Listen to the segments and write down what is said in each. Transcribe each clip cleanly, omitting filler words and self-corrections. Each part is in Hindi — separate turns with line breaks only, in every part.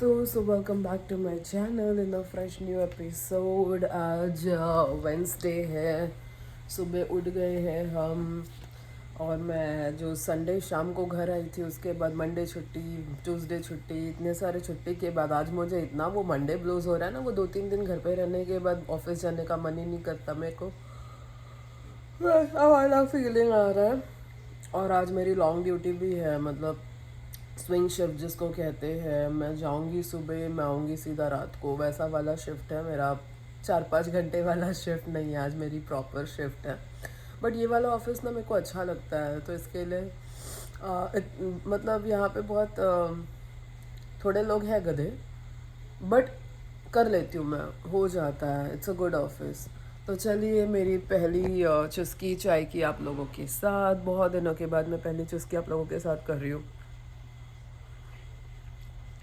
दोस्तों, so welcome back to my channel in a fresh new episode. आज वेंसडे है, सुबह उठ गए हैं हम। और मैं जो संडे शाम को घर आई थी, उसके बाद मंडे छुट्टी, ट्यूसडे छुट्टी, इतने सारे छुट्टी के बाद आज मुझे इतना वो मंडे ब्लूज हो रहा है ना। वो 2-3 दिन घर पे रहने के बाद ऑफिस जाने का मन ही नहीं करता मेरे को, ऐसा वाला फीलिंग आ रहा है। और आज मेरी लॉन्ग ड्यूटी भी है, मतलब स्विंग शिफ्ट जिसको कहते हैं। मैं जाऊंगी सुबह, मैं आऊँगी सीधा रात को, वैसा वाला शिफ्ट है मेरा। 4-5 घंटे वाला शिफ्ट नहीं है, आज मेरी प्रॉपर शिफ्ट है। बट ये वाला ऑफिस ना मेरे को अच्छा लगता है, तो इसके लिए मतलब यहाँ पे बहुत थोड़े लोग हैं गधे, बट कर लेती हूँ मैं, हो जाता है। It's a good office. तो चलिए, मेरी पहली चुस्की चाय की आप लोगों के साथ, बहुत दिनों के बाद मैं पहली चुस्की आप लोगों के साथ कर रही हूँ।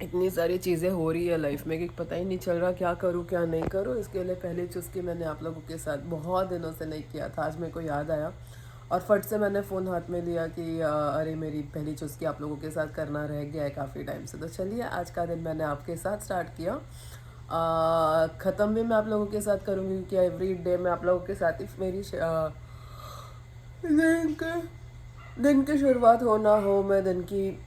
इतनी सारी चीज़ें हो रही है लाइफ में कि पता ही नहीं चल रहा क्या करूँ क्या नहीं करूँ। इसके लिए पहली चुस्की मैंने आप लोगों के साथ बहुत दिनों से नहीं किया था, आज मेरे को याद आया और फट से मैंने फ़ोन हाथ में लिया कि अरे मेरी पहली चुस्की आप लोगों के साथ करना रह गया है काफ़ी टाइम से। तो चलिए, आज का दिन मैंने आपके साथ स्टार्ट किया। ख़त्म भी मैं आप लोगों के साथ करूँगी, क्योंकि एवरी डे मैं आप लोगों के साथ ही मेरी दिन की शुरुआत हो ना हो, मैं दिन की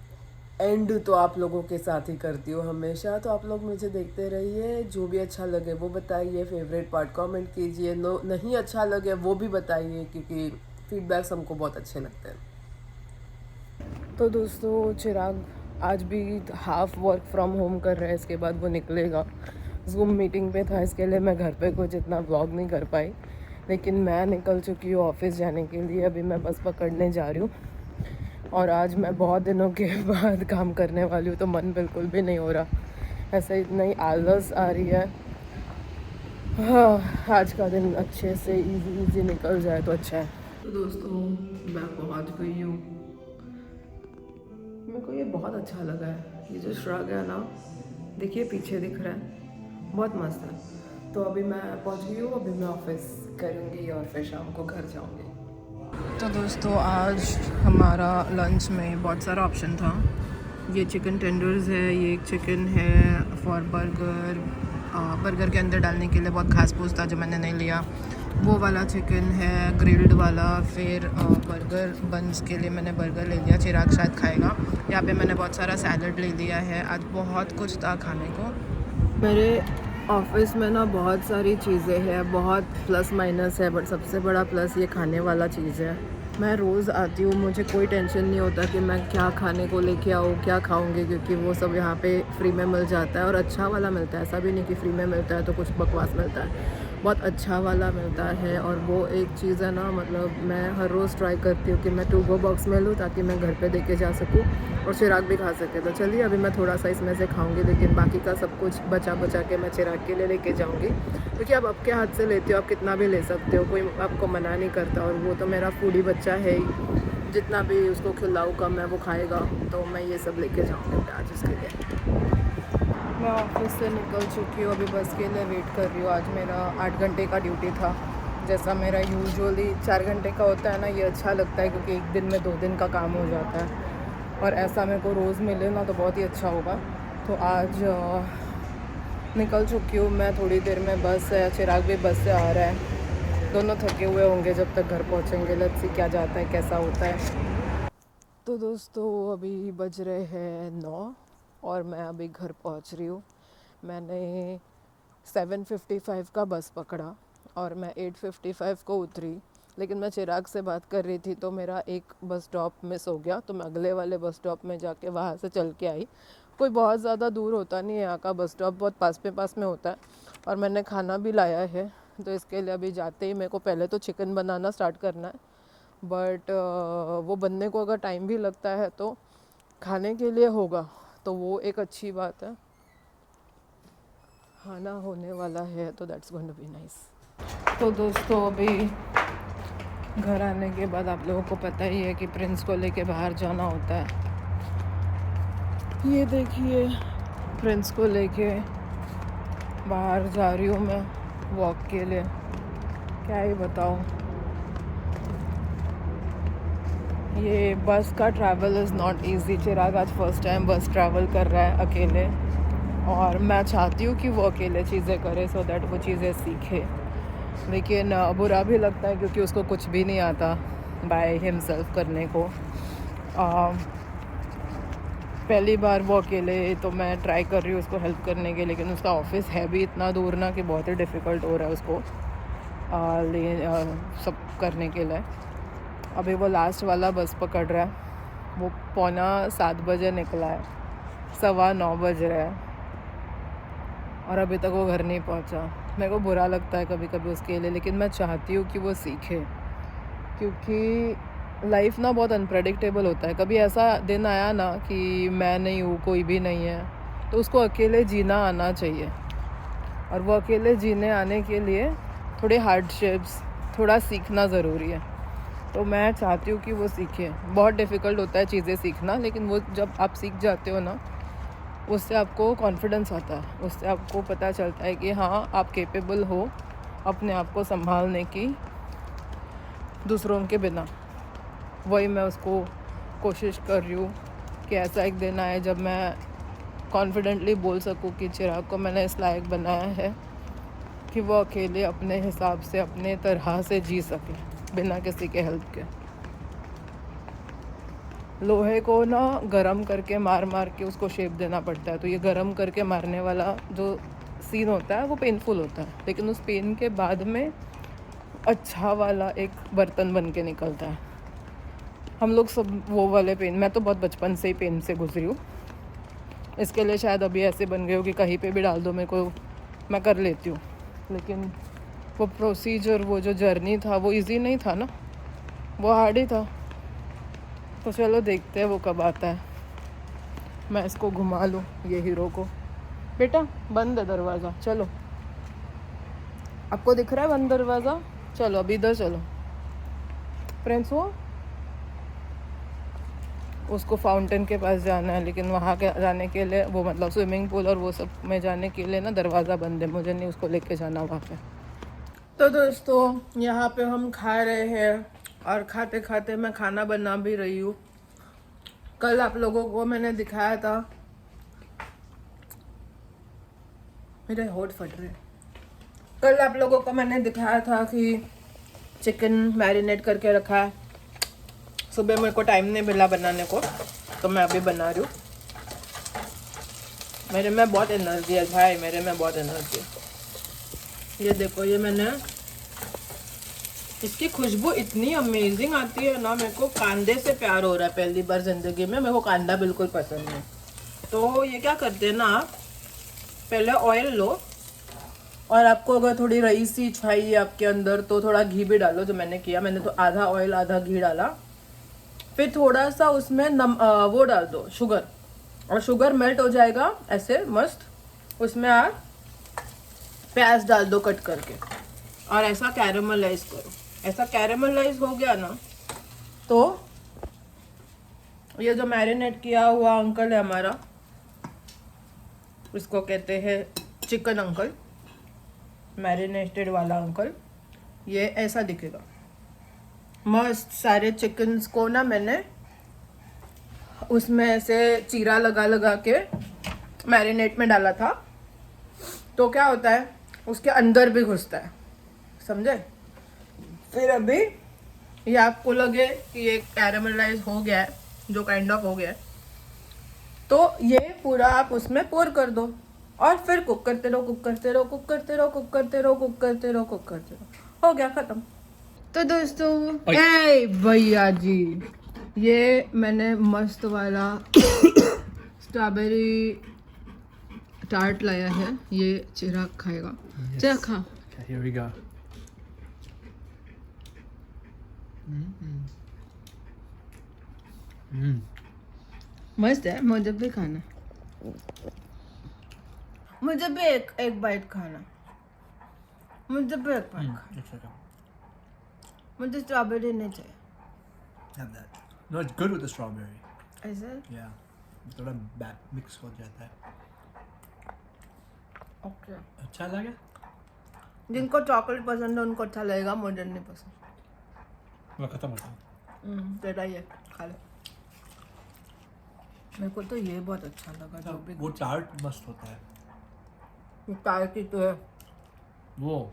एंड तो आप लोगों के साथ ही करती हूँ हमेशा। तो आप लोग मुझे देखते रहिए, जो भी अच्छा लगे वो बताइए, फेवरेट पार्ट कमेंट कीजिए, नो नहीं अच्छा लगे वो भी बताइए, क्योंकि फीडबैक्स हमको बहुत अच्छे लगते हैं। तो दोस्तों, चिराग आज भी हाफ वर्क फ्रॉम होम कर रहा है, इसके बाद वो निकलेगा। जूम मीटिंग पे था, इसके लिए मैं घर पे कुछ इतना व्लॉग नहीं कर पाई, लेकिन मैं निकल चुकी हूँ ऑफिस जाने के लिए। अभी मैं बस पकड़ने जा रही हूँ और आज मैं बहुत दिनों के बाद काम करने वाली हूँ, तो मन बिल्कुल भी नहीं हो रहा, ऐसा इतना ही आलस आ रही है। हाँ, आज का दिन अच्छे से इजी निकल जाए तो अच्छा है। तो दोस्तों, मैं पहुँच गई हूँ। मेरे को ये बहुत अच्छा लगा है, ये जो श्रग है ना, देखिए पीछे दिख रहा है, बहुत मस्त है। तो अभी मैं पहुँच गई हूँ, अभी मैं ऑफिस करूँगी और फिर शाम को घर जाऊँगी। तो दोस्तों, आज हमारा लंच में बहुत सारा ऑप्शन था। ये चिकन टेंडर्स है, ये एक चिकन है फॉर बर्गर, बर्गर के अंदर डालने के लिए बहुत खास पूछ था जो मैंने नहीं लिया। वो वाला चिकन है ग्रिल्ड वाला। फिर बर्गर बन्स के लिए मैंने बर्गर ले लिया, चिराग शायद खाएगा। यहाँ पे मैंने बहुत सारा सैलड ले लिया है, आज बहुत कुछ था खाने को। मेरे ऑफिस में ना बहुत सारी चीज़ें हैं, बहुत प्लस माइनस है, बट सबसे बड़ा प्लस ये खाने वाला चीज़ है। मैं रोज़ आती हूँ, मुझे कोई टेंशन नहीं होता कि मैं क्या खाने को लेके आऊँ, क्या खाऊंगी, क्योंकि वो सब यहाँ पे फ्री में मिल जाता है और अच्छा वाला मिलता है। ऐसा भी नहीं कि फ्री में मिलता है तो कुछ बकवास मिलता है, बहुत अच्छा वाला मिलता है। और वो एक चीज़ है ना, मतलब मैं हर रोज़ ट्राई करती हूँ कि मैं टू गो बॉक्स में लूँ, ताकि मैं घर पे दे के जा सकूँ और चिराग भी खा सके। तो चलिए, अभी मैं थोड़ा सा इसमें से खाऊंगी, लेकिन बाकी का सब कुछ बचा के मैं चिराग के लिए लेके जाऊंगी, क्योंकि आप आपके हाथ से लेते हो, आप कितना भी ले सकते हो, कोई आपको मना नहीं करता। और वो तो मेरा फूडी बच्चा है ही, जितना भी उसको खिलाऊँ कम है, वो खाएगा। तो मैं ये सब लेके जाऊँगी आज उसके लिए। मैं ऑफिस से निकल चुकी हूँ, अभी बस के लिए वेट कर रही हूँ। आज मेरा 8 घंटे का ड्यूटी था, जैसा मेरा यूजुअली 4 घंटे का होता है ना। ये अच्छा लगता है क्योंकि एक दिन में 2 दिन का काम हो जाता है, और ऐसा मेरे को रोज़ मिले ना तो बहुत ही अच्छा होगा। तो आज निकल चुकी हूँ मैं, थोड़ी देर में बस है, चिराग भी बस से आ रहा है, दोनों थके हुए होंगे जब तक घर पहुँचेंगे। लेट्स सी क्या जाता है, कैसा होता है। तो दोस्तों, अभी बज रहे हैं 9 और मैं अभी घर पहुंच रही हूँ। मैंने 7:55 का बस पकड़ा और मैं 8:55 को उतरी, लेकिन मैं चिराग से बात कर रही थी तो मेरा एक बस स्टॉप मिस हो गया, तो मैं अगले वाले बस स्टॉप में जाके वहाँ से चल के आई। कोई बहुत ज़्यादा दूर होता नहीं है यहाँ का बस स्टॉप, बहुत पास में होता है। और मैंने खाना भी लाया है, तो इसके लिए अभी जाते ही मेरे को पहले तो चिकन बनाना स्टार्ट करना है, बट वो बनने को अगर टाइम भी लगता है तो खाने के लिए होगा, तो वो एक अच्छी बात है। खाना होने वाला है तो that's going to be nice. तो दोस्तों, अभी घर आने के बाद आप लोगों को पता ही है कि प्रिंस को लेके बाहर जाना होता है। ये देखिए, प्रिंस को लेके बाहर जा रही हूँ मैं वॉक के लिए, क्या ही बताऊँ। ये बस का ट्रैवल इज़ नॉट ईजी। चिराग आज फर्स्ट टाइम बस ट्रैवल कर रहा है अकेले, और मैं चाहती हूँ कि वो अकेले चीज़ें करे सो दैट वो चीज़ें सीखे। लेकिन बुरा भी लगता है क्योंकि उसको कुछ भी नहीं आता बाय हिमसेल्फ करने को। पहली बार वो अकेले, तो मैं ट्राई कर रही हूँ उसको हेल्प करने के, लेकिन उसका ऑफिस है भी इतना दूर ना कि बहुत ही डिफ़िकल्ट हो रहा है उसको सब करने के लिए। अभी वो लास्ट वाला बस पकड़ रहा है, वो 7:45 बजे निकला है, 9:15 बज रहा है और अभी तक वो घर नहीं पहुंचा। मेरे को बुरा लगता है कभी कभी उसके लिए, लेकिन मैं चाहती हूँ कि वो सीखे, क्योंकि लाइफ ना बहुत अनप्रेडिक्टेबल होता है। कभी ऐसा दिन आया ना कि मैं नहीं हूँ, कोई भी नहीं है, तो उसको अकेले जीना आना चाहिए। और वो अकेले जीने आने के लिए थोड़े हार्डशिप्स, थोड़ा सीखना ज़रूरी है। तो मैं चाहती हूँ कि वो सीखे। बहुत डिफ़िकल्ट होता है चीज़ें सीखना, लेकिन वो जब आप सीख जाते हो ना, उससे आपको कॉन्फिडेंस आता है, उससे आपको पता चलता है कि हाँ आप कैपेबल हो अपने आप को संभालने की दूसरों के बिना। वही मैं उसको कोशिश कर रही हूँ कि ऐसा एक दिन आए जब मैं कॉन्फिडेंटली बोल सकूँ कि चिराग को मैंने इस लायक बनाया है कि वो अकेले अपने हिसाब से अपने तरह से जी सके बिना किसी के हेल्प के। लोहे को ना गरम करके मार मार के उसको शेप देना पड़ता है, तो ये गरम करके मारने वाला जो सीन होता है वो पेनफुल होता है, लेकिन उस पेन के बाद में अच्छा वाला एक बर्तन बन के निकलता है। हम लोग सब वो वाले पेन, मैं तो बहुत बचपन से ही पेन से गुजरी हूँ, इसके लिए शायद अभी ऐसे बन गए हो कि कहीं पे भी डाल दो मेरे को, मैं कर लेती हूँ। लेकिन वो प्रोसीजर, वो जो जर्नी था वो इजी नहीं था ना, वो हार्ड ही था। तो चलो देखते हैं वो कब आता है। मैं इसको घुमा लूँ ये हीरो को। बेटा बंद है दरवाज़ा, चलो। आपको दिख रहा है बंद दरवाज़ा? चलो अभी इधर चलो। फ्रेंड्स वो उसको फाउंटेन के पास जाना है, लेकिन वहाँ के जाने के लिए, वो मतलब स्विमिंग पूल और वो सब में जाने के लिए ना दरवाज़ा बंद है, मुझे नहीं उसको लेके जाना वहाँ पे। तो दोस्तों यहाँ पे हम खा रहे हैं और खाते खाते मैं खाना बना भी रही हूँ। कल आप लोगों को मैंने दिखाया था, मेरे होठ फट रहे। कल आप लोगों को मैंने दिखाया था कि चिकन मैरिनेट करके रखा है। सुबह मेरे को टाइम नहीं मिला बनाने को, तो मैं अभी बना रही हूँ। मेरे में बहुत एनर्जी है भाई, मेरे में बहुत एनर्जी है। ये देखो, ये मैंने, इसकी खुशबू इतनी अमेजिंग आती है ना, मेरे को कांदे से प्यार हो रहा है पहली बार ज़िंदगी में। मेरे को कांदा बिल्कुल पसंद नहीं। तो ये क्या करते हैं ना, आप पहले ऑयल लो, और आपको अगर थोड़ी रईसी चाहिए आपके अंदर तो थोड़ा घी भी डालो, जो मैंने किया। मैंने तो आधा ऑयल आधा घी डाला। फिर थोड़ा सा उसमें वो डाल दो, शुगर, और शुगर मेल्ट हो जाएगा ऐसे मस्त। उसमें आप प्याज डाल दो कट करके, और ऐसा कैरेमलाइज करो। ऐसा कैरेमलाइज हो गया ना, तो ये जो मैरिनेट किया हुआ अंकल है हमारा, इसको कहते हैं चिकन अंकल, मैरिनेटेड वाला अंकल, ये ऐसा दिखेगा मस्त। सारे चिकन्स को ना मैंने उसमें ऐसे चीरा लगा लगा के मैरिनेट में डाला था, तो क्या होता है उसके अंदर भी घुसता है, समझे। फिर अभी ये आपको लगे कि ये कैरेमलाइज हो गया है, जो काइंड ऑफ हो गया है, तो ये पूरा आप उसमें पोर कर दो, और फिर कुक करते रहो, कुक करते रहो, कुक करते रहो, कुक करते रहो, कुक करते रहो, कुक करते रहो। हो गया खत्म। तो दोस्तों, ए भैया जी, ये मैंने मस्त वाला स्ट्रॉबेरी टार्ट लाया है, ये चिराग खाएगा। चिराग खा।
Here we go.
मस्त है, मुझे भी खाना, मुझे भी एक बाइट खाना, मुझे भी एक बाइट खाना।
It's okay.
मुझे स्ट्रॉबेरी नहीं चाहिए।
Have that. No, it's good with the strawberry.
ऐसे
Yeah. थोड़ा बैक मिक्स हो जाता है।
ओके।
अच्छा लगा?
जिनको चॉकलेट पसंद है उनको अच्छा लगेगा, मुझे नहीं पसंद।
मैं खत्म होता
तेरा ये खा ले। मेरे को तो ये बहुत अच्छा लगा, जो भी
वो चाट मस्त होता है।
चाय की तो है
वो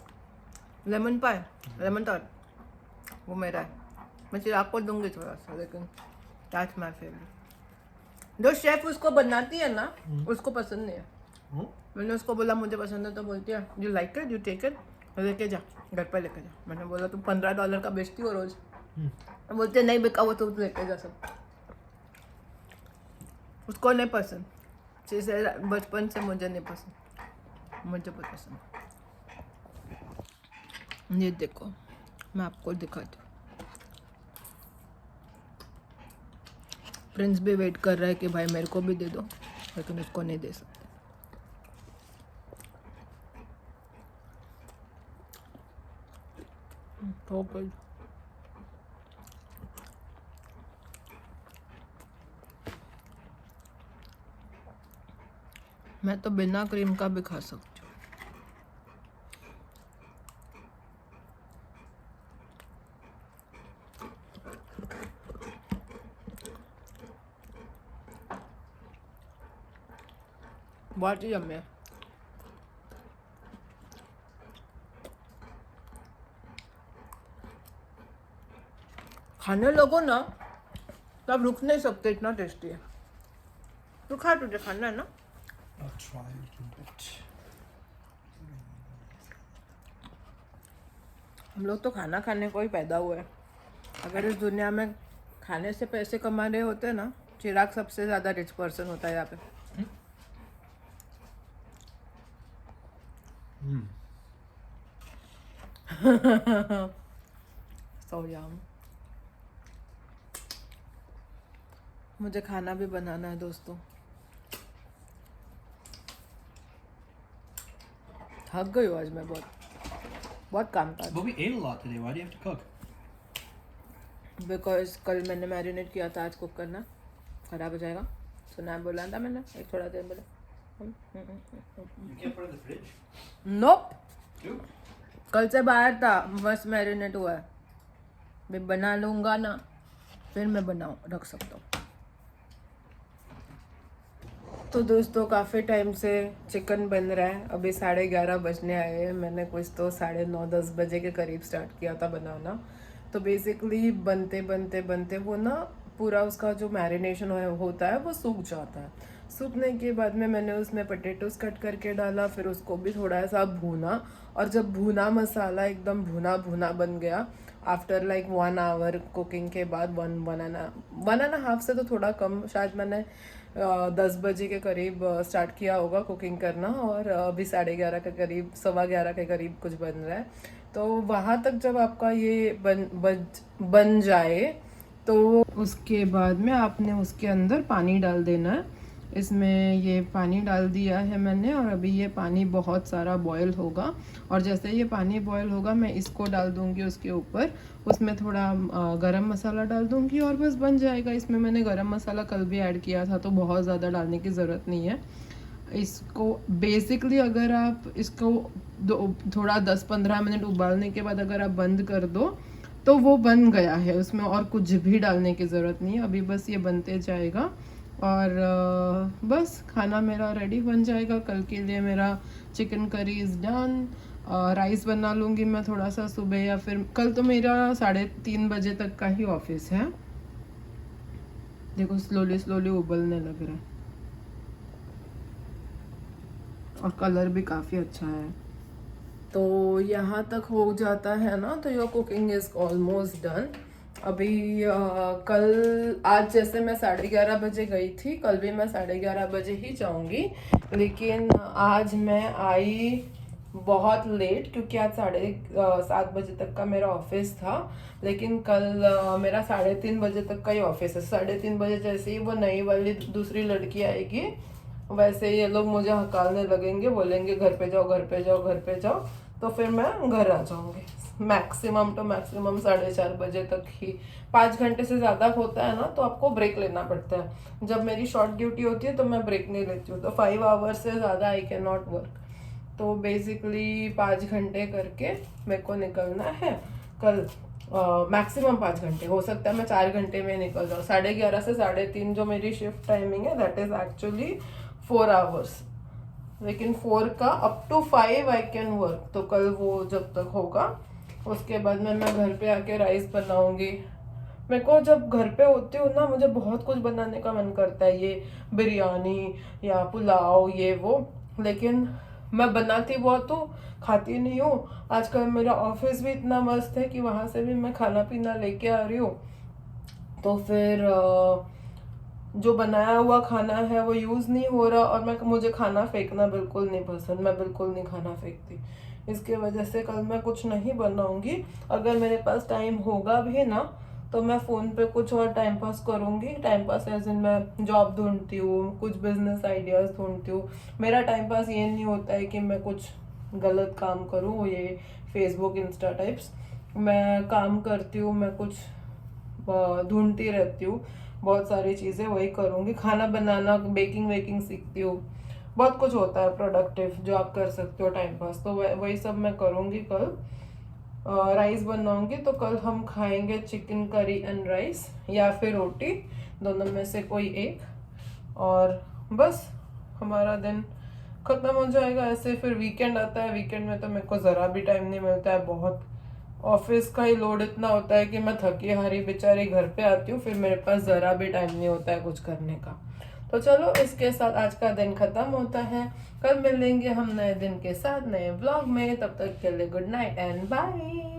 लेमन पाए, लेमन टार्ट वो मेरा है। मैं चिराग को दूंगी थोड़ा सा, लेकिन दैट्स माय फेवरेट। जो शेफ उसको बनाती है ना, उसको पसंद नहीं है। मैंने उसको बोला मुझे पसंद है, तो बोलती है you like it, you take it, लेके जा घर पे लेके जा। मैंने बोला तुम $15 का बेचती हो रोज? बोलते नहीं बिका वो तो लेके जा सब। उसको नहीं पसंद, जैसे बचपन से मुझे नहीं पसंद, मुझे बहुत पसंद। ये देखो मैं आपको दिखाती हूँ। प्रिंस भी वेट कर रहा है कि भाई मेरे को भी दे दो, लेकिन उसको नहीं दे सकते। तो good. मैं तो बिना क्रीम का भी खा सकती हूँ। बहुत ही यम्मी है। खाने लगो ना तब रुक नहीं सकते, इतना टेस्टी है। तू खा, तुझे खाना है ना?
I'll try a little bit.
हम लोग तो खाना खाने को ही पैदा हुए हैं। अगर इस दुनिया में खाने से पैसे कमा रहे होते ना, चिराग सबसे ज़्यादा रिच पर्सन होता है यहाँ पे। सो यम। मुझे खाना भी बनाना है दोस्तों। थक गई हूँ आज मैं, बहुत काम था।
But we ate a lot today. Why do you have to cook?
Because कल मैंने मैरिनेट किया था, आज कुक करना खराब हो जाएगा। सुना बोला था मैंने, एक थोड़ा देर बोला।
You can't put it in the fridge.
Nope,
Dude.
कल से बाहर था, बस मैरिनेट हुआ है। मैं बना लूँगा ना, फिर मैं रख सकता हूँ। तो दोस्तों काफ़ी टाइम से चिकन बन रहा है। अभी 11:30 बजने आए हैं। मैंने कुछ तो 9:30-10 बजे के करीब स्टार्ट किया था बनाना। तो बेसिकली बनते बनते बनते वो ना पूरा उसका जो मैरिनेशन होता है वो सूख जाता है। सूखने के बाद में मैंने उसमें पोटैटोस कट करके डाला, फिर उसको भी थोड़ा सा भूना, और जब भुना मसाला एकदम भुना भुना बन गया, आफ्टर लाइक 1 आवर कुकिंग के बाद, वन एंड हाफ से तो थोड़ा कम, शायद मैंने 10 बजे के करीब स्टार्ट किया होगा कुकिंग करना, और अभी 11:30 के करीब, 11:15 के करीब कुछ बन रहा है। तो वहाँ तक जब आपका ये बन जाए तो उसके बाद में आपने उसके अंदर पानी डाल देना है। इसमें ये पानी डाल दिया है मैंने, और अभी ये पानी बहुत सारा बॉयल होगा, और जैसे ये पानी बॉयल होगा मैं इसको डाल दूँगी उसके ऊपर। उसमें थोड़ा गरम मसाला डाल दूँगी और बस बन जाएगा। इसमें मैंने गरम मसाला कल भी ऐड किया था, तो बहुत ज़्यादा डालने की ज़रूरत नहीं है। इसको बेसिकली अगर आप इसको थोड़ा 10-15 मिनट उबालने के बाद अगर आप बंद कर दो तो वो बन गया है, उसमें और कुछ भी डालने की ज़रूरत नहीं है। अभी बस ये बनते जाएगा और बस खाना मेरा रेडी बन जाएगा। कल के लिए मेरा chicken curry is done. Rice बना लूँगी मैं थोड़ा सा सुबह, या फिर कल तो मेरा 3:30 बजे तक का ही ऑफिस है। देखो स्लोली स्लोली उबलने लग रहा है, और कलर भी काफ़ी अच्छा है। तो यहाँ तक हो जाता है ना, तो your cooking is almost done. अभी आज जैसे मैं 11:30 बजे गई थी, कल भी मैं 11:30 बजे ही जाऊँगी, लेकिन आज मैं आई बहुत लेट, क्योंकि आज 7:30 बजे तक का मेरा ऑफिस था, लेकिन कल मेरा 3:30 बजे तक का ही ऑफिस है। 3:30 बजे जैसे ही वो नई वाली दूसरी लड़की आएगी, वैसे ये लोग मुझे हकालने लगेंगे, बोलेंगे घर पे जाओ, घर पे जाओ, घर पे जाओ, तो फिर मैं घर आ जाऊँगी। मैक्सिमम 4:30 बजे तक ही। 5 घंटे से ज़्यादा होता है ना, तो आपको ब्रेक लेना पड़ता है। जब मेरी शॉर्ट ड्यूटी होती है तो मैं ब्रेक नहीं लेती हूँ, तो 5 आवर्स से ज़्यादा आई कैन नॉट वर्क। तो बेसिकली 5 घंटे करके मेरे को निकलना है कल। मैक्सिमम 5 घंटे, हो सकता है मैं 4 घंटे में निकल जाऊँ। 11:30 से 3:30 जो मेरी शिफ्ट टाइमिंग है, दैट इज़ एक्चुअली 4 आवर्स। लेकिन 4 का up to 5 I can work. तो कल वो जब तक होगा उसके बाद में मैं घर पे आके राइस बनाऊंगी। मेरे को जब घर पे होती हूँ ना मुझे बहुत कुछ बनाने का मन करता है, ये बिरयानी या पुलाव ये वो, लेकिन मैं बनाती बहुत हूँ, खाती नहीं हूँ। आजकल मेरा ऑफिस भी इतना मस्त है कि वहाँ से भी मैं खाना पीना लेके आ रही हूँ, तो फिर जो बनाया हुआ खाना है वो यूज़ नहीं हो रहा, और मुझे खाना फेंकना बिल्कुल नहीं पसंद, मैं बिल्कुल नहीं खाना फेंकती। इसके वजह से कल मैं कुछ नहीं बनाऊंगी। अगर मेरे पास टाइम होगा भी ना तो मैं फ़ोन पे कुछ और टाइम पास करूँगी। टाइम पास एज इन मैं जॉब ढूंढती हूँ, कुछ बिजनेस आइडियाज़ ढूंढती हूँ। मेरा टाइम पास ये नहीं होता है कि मैं कुछ गलत काम करूँ, ये फेसबुक इंस्टा टाइप्स। मैं काम करती हूँ, मैं कुछ ढूंढती रहती हूँ, बहुत सारी चीज़ें वही करूँगी। खाना बनाना, बेकिंग वेकिंग सीखती हूँ, बहुत कुछ होता है प्रोडक्टिव जो आप कर सकते हो टाइम पास, तो वही सब मैं करूँगी कल। राइस बनाऊंगी तो कल हम खाएंगे चिकन करी एंड राइस या फिर रोटी, दोनों में से कोई एक, और बस हमारा दिन खत्म हो जाएगा ऐसे। फिर वीकेंड आता है, वीकेंड में तो मेरे को ज़रा भी टाइम नहीं मिलता है, बहुत ऑफिस का ही लोड इतना होता है कि मैं थकी हारी बेचारी घर पे आती हूँ, फिर मेरे पास ज़रा भी टाइम नहीं होता है कुछ करने का। तो चलो इसके साथ आज का दिन खत्म होता है। कल मिलेंगे हम नए दिन के साथ नए ब्लॉग में, तब तक के लिए गुड नाइट एंड बाय।